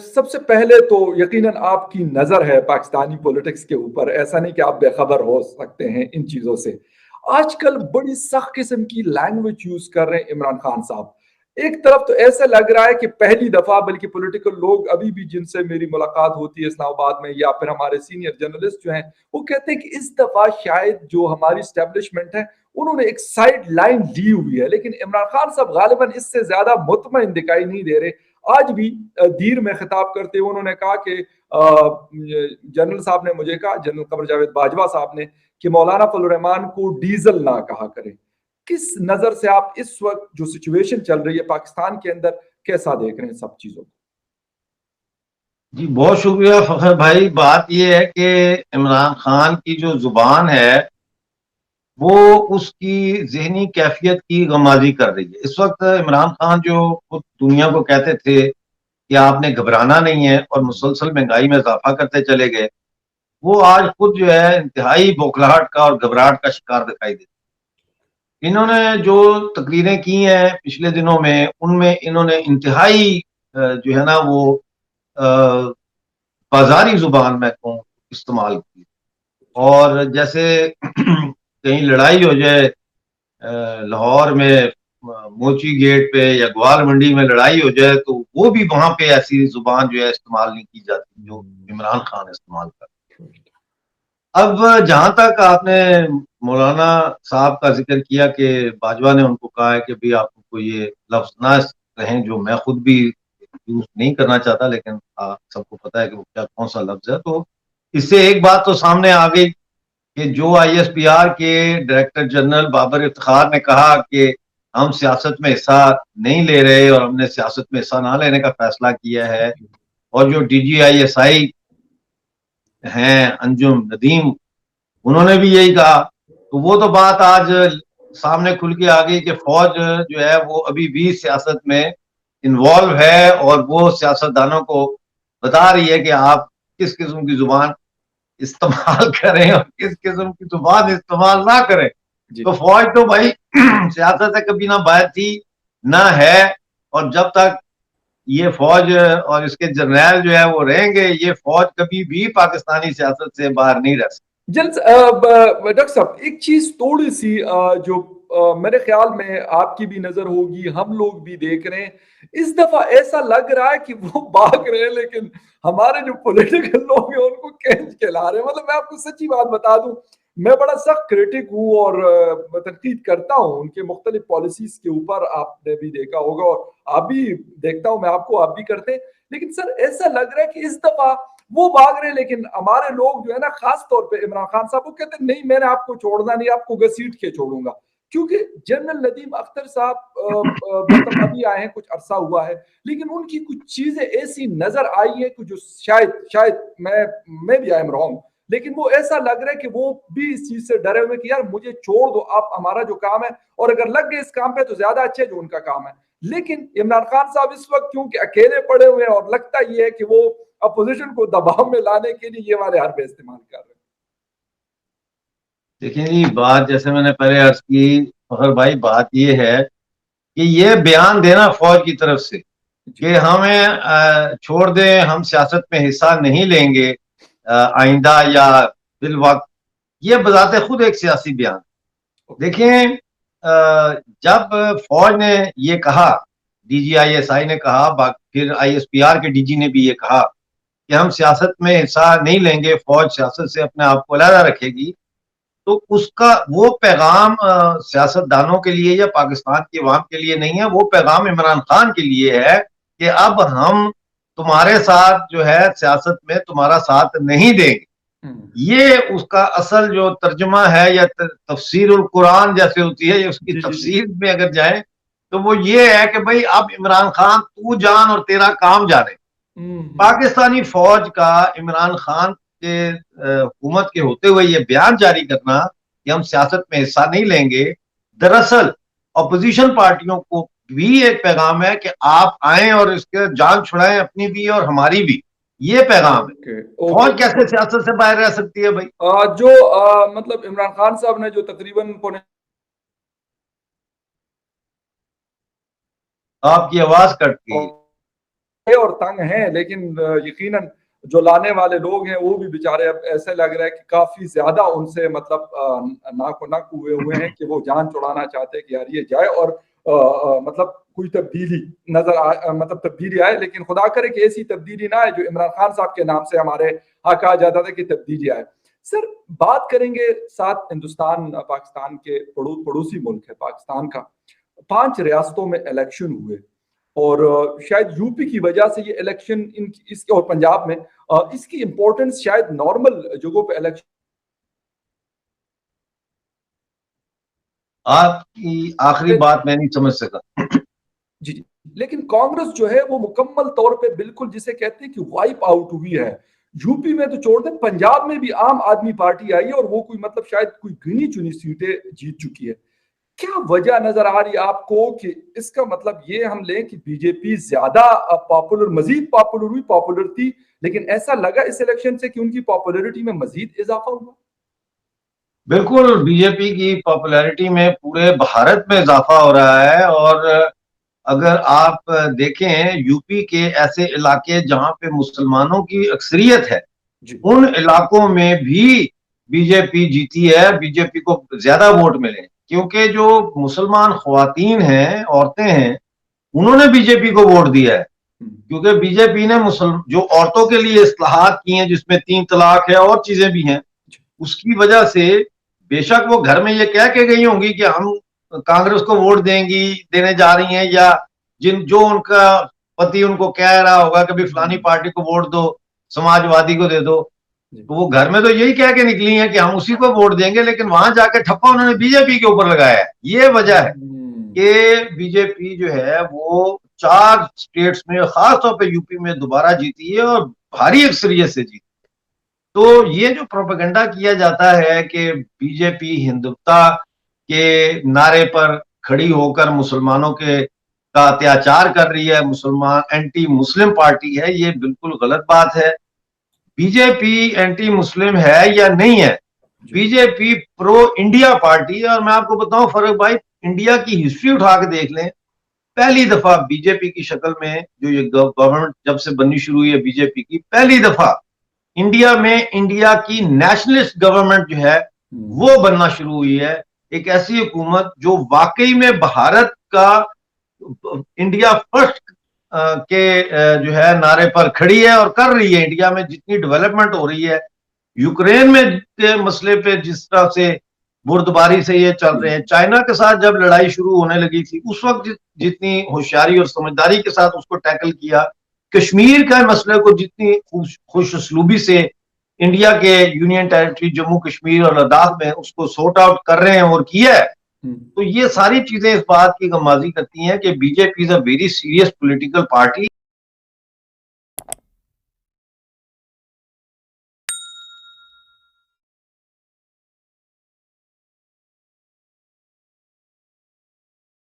सबसे पहले तो यकीनन आपकी नजर है पाकिस्तानी पॉलिटिक्स के ऊपर, ऐसा नहीं कि आप बेखबर हो सकते हैं इन चीजों से। आजकल बड़ी सख्त किस्म की लैंग्वेज यूज कर रहे हैं इमरान खान साहब। एक तरफ तो ऐसा लग रहा है कि पहली दफा, बल्कि पॉलिटिकल लोग अभी भी जिनसे मेरी मुलाकात होती है इस्लामाबाद में, या फिर हमारे सीनियर जर्नलिस्ट जो हैं, वो कहते हैं कि इस दफा शायद जो हमारी स्टैब्लिशमेंट है उन्होंने एक साइड लाइन ली हुई है। लेकिन इमरान खान साहब गालिबन इससे ज्यादा मुतमईन दिखाई नहीं दे रहे। आज भी धीर में खिताब करते हुए उन्होंने कहा कि जनरल साहब ने मुझे कहा, जनरल कमर जावेद बाजवा साहब ने, कि मौलाना फजल रहमान को डीजल ना कहा करें। किस नजर से आप इस वक्त जो सिचुएशन चल रही है पाकिस्तान के अंदर, कैसा देख रहे हैं सब चीजों को? जी बहुत शुक्रिया फखर भाई। बात यह है कि इमरान खान की जो जुबान है वो उसकी जहनी कैफियत की गमाजी कर रही है। इस वक्त इमरान खान जो खुद दुनिया को कहते थे कि आपने घबराना नहीं है और मुसलसल महंगाई में इजाफा करते चले गए, वो आज खुद जो है इंतहाई बौखलाहट का और घबराहट का शिकार दिखाई देता है। इन्होंने जो तकरीरें की हैं पिछले दिनों में, उनमें इन्होंने इंतहाई जो है ना वो बाजारी जुबान में कहूँ इस्तेमाल की। और जैसे कहीं लड़ाई हो जाए लाहौर में मोची गेट पे या ग्वाल मंडी में लड़ाई हो जाए, तो वो भी वहां पे ऐसी जुबान जो है इस्तेमाल नहीं की जाती जो इमरान खान इस्तेमाल कर। अब जहां तक आपने मौलाना साहब का जिक्र किया कि बाजवा ने उनको कहा है कि भाई आपको ये लफ्ज ना कहें, जो मैं खुद भी यूज नहीं करना चाहता, लेकिन सबको पता है कि वो क्या कौन सा लफ्ज है। तो इससे एक बात तो सामने आ गई कि जो ISPR के डायरेक्टर जनरल बाबर इफ्तिखार ने कहा कि हम सियासत में हिस्सा नहीं ले रहे और हमने सियासत में हिस्सा ना लेने का फैसला किया है, और जो DGISI हैं अंजुम नदीम, उन्होंने भी यही कहा। तो वो तो बात आज सामने खुल के आ गई कि फौज जो है वो अभी भी सियासत में इन्वॉल्व है और वो सियासतदानों को बता रही है कि आप किस किस्म की जुबान इस्तेमाल करें और किस किस्म की जुबान इस्तेमाल ना करें। तो फौज तो भाई सियासत से कभी ना बाहर थी ना है, और जब तक ये फौज और इसके जर्नैल जो है वो रहेंगे, ये फौज कभी भी पाकिस्तानी सियासत से बाहर नहीं रह सकती। डॉक्टर साहब, एक चीज थोड़ी सी जो मेरे ख्याल में आपकी भी नजर होगी, हम लोग भी देख रहे हैं, इस दफा ऐसा लग रहा है कि वो भाग रहे हैं लेकिन हमारे जो पॉलिटिकल लोग हैं उनको कैच के ला रहे हैं। मतलब मैं आपको सच्ची बात बता दूं, मैं बड़ा सख्त क्रिटिक हूँ और तनकीद करता हूँ उनके मुख्तलिफ पॉलिसीज के ऊपर, आपने भी देखा होगा और आप भी, देखता हूँ मैं आपको, आप भी करते हैं। लेकिन सर ऐसा लग रहा है कि इस दफा वो भाग रहे हैं लेकिन हमारे लोग जो है ना, खास तौर पे इमरान खान साहब, वो कहते हैं नहीं मैंने आपको छोड़ना नहीं, आपको घसीट के छोड़ूंगा। क्योंकि जनरल नदीम अख्तर साहब मतलब अभी आए हैं, कुछ अरसा हुआ है, लेकिन उनकी कुछ चीजें ऐसी नजर आई है कि जो शायद शायद मैं भी आई एम रॉन्ग, लेकिन वो ऐसा लग रहा है कि वो भी इस चीज से डरे हुए कि यार मुझे छोड़ दो, आप हमारा जो काम है, और अगर लग गए इस काम पे तो ज्यादा अच्छे जो उनका काम है। लेकिन इमरान खान साहब इस वक्त क्योंकि अकेले पड़े हुए हैं और लगता ये है कि वो अपोजिशन को दबाव में लाने के लिए ये वाले हरबे इस्तेमाल कर रहे हैं। देखिए जी, बात जैसे मैंने पहले अर्ज की फखर भाई, बात ये है कि ये बयान देना फौज की तरफ से कि हमें छोड़ दें, हम सियासत में हिस्सा नहीं लेंगे आइंदा या बिल वक्त, ये बजाते खुद एक सियासी बयान। देखिए जब फौज ने ये कहा, DGISI ने कहा, फिर ISPR के DG ने भी ये कहा कि हम सियासत में हिस्सा नहीं लेंगे, फौज सियासत से अपने आप को अलग रखेगी, तो उसका वो पैगाम सियासतदानों के लिए या पाकिस्तान की अवाम के लिए नहीं है, वो पैगाम इमरान खान के लिए है कि अब हम तुम्हारे साथ जो है सियासत में तुम्हारा साथ नहीं देंगे। ये उसका असल जो तर्जुमा है, या तफसीरुल कुरान जैसे होती है, उसकी तफसीर में अगर जाए तो वो ये है कि भाई अब इमरान खान तू जान और तेरा काम जाने। पाकिस्तानी फौज का इमरान खान के हुकूमत के होते हुए ये बयान जारी करना कि हम सियासत में हिस्सा नहीं लेंगे, दरअसल अपोजिशन पार्टियों को भी एक पैगाम है कि आप आए और इसके जान छुड़ाएं, अपनी भी और हमारी भी। ये पैगाम है। फौज कैसे सियासत से बाहर रह सकती है भाई? मतलब इमरान खान साहब ने जो तकरीबन आपकी आवाज कट गई। और तंग हैं, लेकिन यकीनन जो लाने वाले लोग हैं वो भी बेचारे अब ऐसे लग रहा है कि काफी ज्यादा उनसे मतलब नाक नक हुए हुए हैं कि वो जान छुड़ाना चाहते हैं कि यार ये जाए और मतलब कोई तब्दीली मतलब तब्दीली आए, लेकिन खुदा करे कि ऐसी तब्दीली ना आए जो इमरान खान साहब के नाम से हमारे यहाँ कहा जाता था कि तब्दीली आए। सर बात करेंगे साथ हिंदुस्तान पाकिस्तान के पड़ोसी मुल्क है पाकिस्तान का, 5 रियासतों में इलेक्शन हुए और शायद यूपी की वजह से ये इलेक्शन इसके और पंजाब में इसकी इंपॉर्टेंस शायद नॉर्मल जगहों पे इलेक्शन। आपकी आखिरी बात मैं नहीं समझ सका। जी जी, लेकिन कांग्रेस जो है वो मुकम्मल तौर पे बिल्कुल जिसे कहते हैं कि वाइप आउट हुई है। यूपी में तो छोड़ दें, पंजाब में भी आम आदमी पार्टी आई है और वो कोई मतलब शायद कोई गिनी चुनी सीटें जीत चुकी है। क्या वजह नजर आ रही है आपको कि इसका मतलब ये हम लें कि बीजेपी ज्यादा पॉपुलर, मजीद पॉपुलर हुई, पॉपुलर थी, लेकिन ऐसा लगा इस इलेक्शन से कि उनकी पॉपुलैरिटी में मजीद इजाफा हुआ? बिल्कुल, बीजेपी की पॉपुलैरिटी में पूरे भारत में इजाफा हो रहा है। और अगर आप देखें यूपी के ऐसे इलाके जहां पे मुसलमानों की अक्सरियत है, उन इलाकों में भी बीजेपी जीती है, बीजेपी को ज्यादा वोट मिले, क्योंकि जो मुसलमान ख्वातीन हैं, औरतें हैं, उन्होंने बीजेपी को वोट दिया है। क्योंकि बीजेपी ने मुसलमान जो औरतों के लिए इस्लाहात किए हैं, जिसमें 3 तलाक है और चीजें भी हैं, उसकी वजह से बेशक वो घर में ये कह के गई होंगी कि हम कांग्रेस को वोट देने जा रही हैं, या जो उनका पति उनको कह रहा होगा कि भाई फलानी पार्टी को वोट दो, समाजवादी को दे दो, तो वो घर में तो यही कह के निकली हैं कि हम उसी को वोट देंगे, लेकिन वहां जाके ठप्पा उन्होंने बीजेपी के ऊपर लगाया है। ये वजह है कि बीजेपी जो है वो 4 स्टेट्स में, खासतौर पर यूपी में दोबारा जीती है और भारी अक्सरियत से जीती। तो ये जो प्रोपेगेंडा किया जाता है कि बीजेपी हिंदुत्व के नारे पर खड़ी होकर मुसलमानों के का अत्याचार कर रही है, मुसलमान एंटी मुस्लिम पार्टी है, ये बिल्कुल गलत बात है। बीजेपी एंटी मुस्लिम है या नहीं है, बीजेपी प्रो इंडिया पार्टी है। और मैं आपको बताऊं फरूक भाई, इंडिया की हिस्ट्री उठा के देख लें, पहली दफा बीजेपी की शक्ल में जो ये गवर्नमेंट जब से बननी शुरू हुई है बीजेपी की, पहली दफा इंडिया में इंडिया की नेशनलिस्ट गवर्नमेंट जो है वो बनना शुरू हुई है। एक ऐसी हुकूमत जो वाकई में भारत का इंडिया फर्स्ट के जो है नारे पर खड़ी है और कर रही है। इंडिया में जितनी डेवलपमेंट हो रही है, यूक्रेन में के मसले पे जिस तरह से बुर्दबारी से ये चल रहे हैं, चाइना के साथ जब लड़ाई शुरू होने लगी थी उस वक्त जितनी होशियारी और समझदारी के साथ उसको टैकल किया, कश्मीर का मसले को जितनी खुश उसलूबी से इंडिया के यूनियन टेरिटरी जम्मू कश्मीर और लद्दाख में उसको सॉर्ट आउट कर रहे हैं और किया है, तो ये सारी चीजें इस बात की गमाजी करती हैं कि BJP is a very serious political party